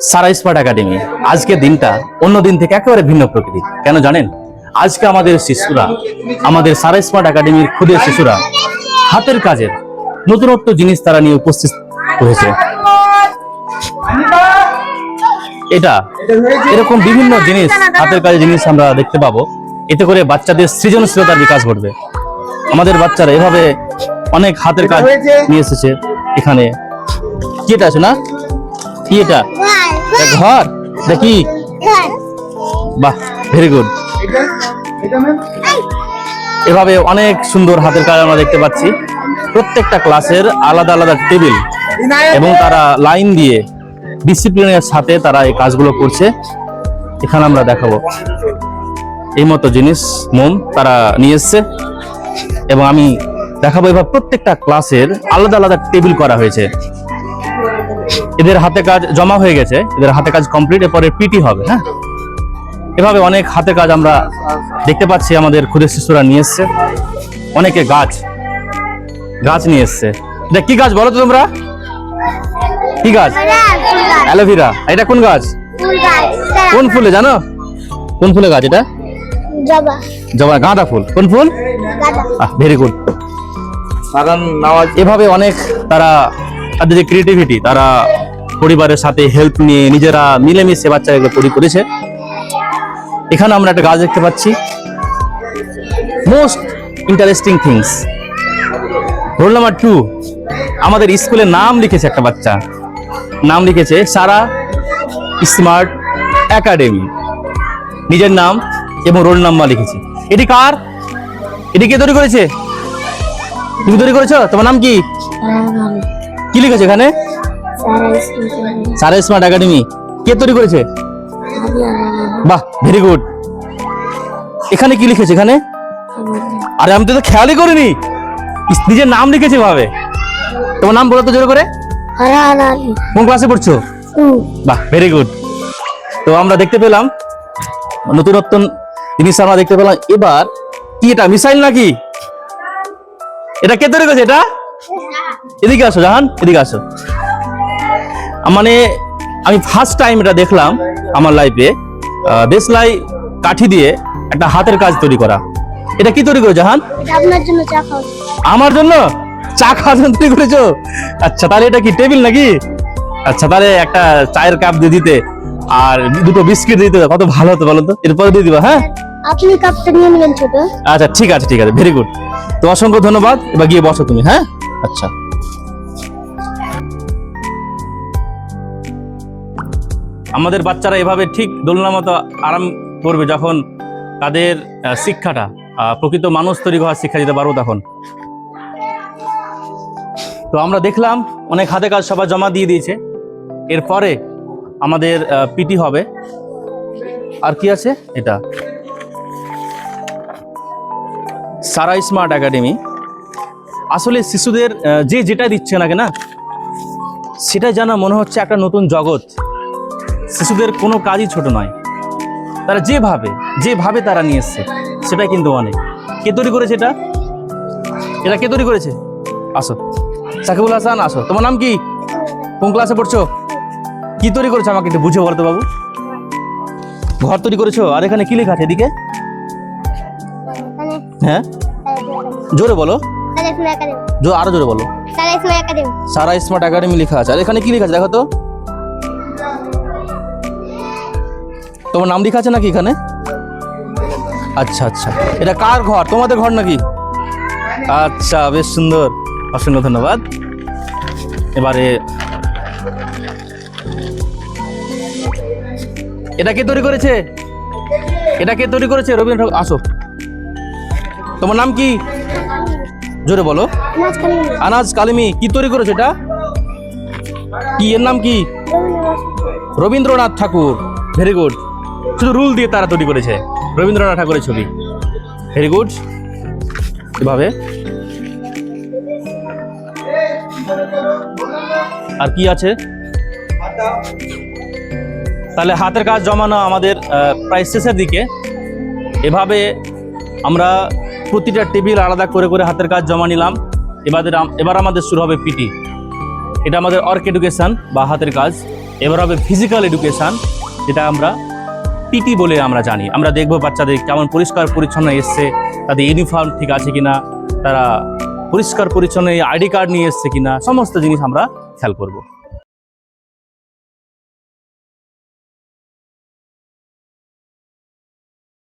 সারা smart academy আজকের দিনটা অন্য দিন থেকে একেবারে ভিন্ন প্রকৃতি। কেন জানেন? আজকে আমাদের শিশুরা, আমাদের সারা স্মার্ট একাডেমির ক্ষুদে শিশুরা হাতের কাজের নতুনত্ব জিনিস তারা নিয়ে উপস্থিত হয়েছে। এটা এরকম বিভিন্ন জিনিস, হাতের কাজের জিনিস আমরা দেখতে পাবো। এতে করে বাচ্চাদের সৃজনশীলতার বিকাশ ঘটবে। আমাদের বাচ্চারা এভাবে অনেক হাতের কাজ নিয়ে এসেছে এখানে। কি এটা আছে না? কি এটা? ঘর? এটা কি? বাহ, ভেরি গুড। এভাবে অনেক সুন্দর হাতের কাজ আমরা দেখতে পাচ্ছি। প্রত্যেকটা ক্লাসের আলাদা আলাদা টেবিল এবং তারা লাইন দিয়ে ডিসিপ্লিনের সাথে তারা এই কাজগুলো করছে। এখানে আমরা দেখাবো এই মতো জিনিস, মোম তারা নিয়ে এসছে এবং আমি দেখাবো এবার প্রত্যেকটা ক্লাসের আলাদা আলাদা টেবিল করা হয়েছে। এদের হাতে কাজ জমা হয়ে গেছে, এদের হাতে কাজ কমপ্লিট, এরপরে পিটি হবে। হ্যাঁ, এভাবে অনেক হাতে কাজ আমরা দেখতে পাচ্ছি। আমাদের ক্ষুদে শিশুরা নিয়ে এসছে, অনেকে গাছ নিয়ে এসছে। এটা কি গাছ বলো তো তোমরা? কি গাছ? অ্যালোভেরা। এটা কোন গাছ? কোন ফুলে জানো? কোন ফুলে গাছ এটা? জবা। জবা, গাঁদা ফুল। কোন ফুল? Very good. এভাবে অনেক তারা তাদের যে ক্রিয়েটিভিটি, তারা পরিবারের সাথে হেল্প নিয়ে নিজেরা মিলেমিশে বাচ্চা এগুলো তৈরি করেছে। এখানে আমরা একটা গাছ দেখতে পাচ্ছি। Most interesting things, roll number 2 আমাদের স্কুলের নাম লিখেছে একটা বাচ্চা, নাম লিখেছে সারা স্মার্ট একাডেমি, নিজের নাম এবং রোল নাম্বার লিখেছে। এটি কার? এটি কে তৈরি করেছে? তুমি তৈরি করেছো? তোমার নাম কি? কি লিখেছে এখানে? সারা স্মার্ট একাডেমি। কে তৈরি করেছে? বাহ, ভেরি গুড। এখানে কি লিখেছে? এখানে আরে আমি তো খেয়ালই করিনি, নিজের নাম লিখেছে ভাবে। তোমার নাম বলো তো জোরে করে। কোন ক্লাসে পড়ছো? বাহ, ভেরি গুড। তো আমরা দেখতে পেলাম নতুনত্ব জিনিস আমরা দেখতে পেলাম। এবার কি এটা মিসাইল নাকি? এটা কে তৈরি করেছে? এটা এদিকে আসো জাহান, এদিকে আসো। মানে আমি ফার্স্ট টাইম এটা দেখলাম আমার লাইফে, দেশলাই কাঠি দিয়ে একটা হাতের কাজ তৈরি করা। এটা কি তৈরি করে জাহান? আপনার জন্য চা খাও। আমার জন্য চা খাওয়ার জন্য তৈরি করেছো? আচ্ছা, তাহলে এটা কি টেবিল নাকি? আচ্ছা, তাহলে একটা চায়ের কাপ দিয়ে দিতে আর দুটো বিস্কিট দিতে কত ভালো হতো বলো তো। এরপরে দিয়ে দিবা। হ্যাঁ, আপনি কাপটা নিয়ে নিলেন ছোট। আচ্ছা, ঠিক আছে, ঠিক আছে, ভেরি গুড। তো অসংখ্য ধন্যবাদ। এবার গিয়ে বসো তুমি। হ্যাঁ, আচ্ছা। আমাদের বাচ্চারা এভাবে ঠিক দোলনার মতো আরাম করবে যখন তাদের শিক্ষাটা প্রকৃত মানুষ তৈরি হওয়ার শিক্ষা দিতে পারবো তখন। তো আমরা দেখলাম অনেক হাতে কাজ সবাই জমা দিয়ে দিয়েছে। এরপরে আমাদের পিটি হবে। আর কি আছে? এটা সারা স্মার্ট একাডেমি আসলে শিশুদের যে যেটা দিচ্ছে না কেনা, সেটা জানা মনে হচ্ছে একটা নতুন জগৎ। শিশুদের কোনো কাজই ছোট নয়, তারা যেভাবে তারা নিয়ে এসছে সেটাই কিন্তু অনেক। কে তৈরি করেছে এটা? এটা কে তৈরি করেছে? আসো সাকিবুল হাসান, আসো। তোমার নাম কি? কোন ক্লাসে পড়ছো? কি তৈরি করেছো আমাকে একটু বুঝে বলতো বাবু। ঘর তৈরি করেছো? আর এখানে কি লেখা আছে এদিকে? হ্যাঁ, জোরে বলো, আরো জোরে বলো। সারা স্মার্ট একাডেমি লেখা আছে। আর এখানে কি লেখা আছে দেখো তো। তোমার নাম লেখা আছে নাকি এখানে? আচ্ছা আচ্ছা, এটা কার ঘর? তোমাদের ঘর নাকি? আচ্ছা, বেশ সুন্দর, অসংখ্য ধন্যবাদ। এবারে এটা কে তৈরি করেছে? এটা কে তৈরি করেছে? রবীন্দ্র ঠাকুর। আসো, তোমার নাম কি? জোরে বলো। আনাজ কালিমি। কি তৈরি করেছে এটা? কি এর নাম কি? রবীন্দ্রনাথ ঠাকুর। Very good. শুধু রুল দিয়ে তারা তৈরি করেছে রবীন্দ্রনাথ ঠাকুরের ছবি। Very good. এভাবে আর কি আছে? তাহলে হাতের কাজ জমানো আমাদের প্রায় শেষের দিকে। এভাবে আমরা প্রতিটা টেবিল আলাদা করে করে হাতের কাজ জমা নিলাম। এবার আমাদের শুরু হবে পিটি। এটা আমাদের অর্ক এডুকেশন বা হাতের কাজ। এবার হবে ফিজিক্যাল এডুকেশন, যেটা আমরা পিটি বলে আমরা জানি। আমরা দেখবো বাচ্চাদের কেমন পরিষ্কার পরিচ্ছন্ন এসছে, তাদের ইউনিফর্ম ঠিক আছে কিনা, তারা পরিষ্কার পরিচ্ছন্ন আইডি কার্ড নিয়ে এসছে কিনা, সমস্ত জিনিস আমরা খেয়াল করব।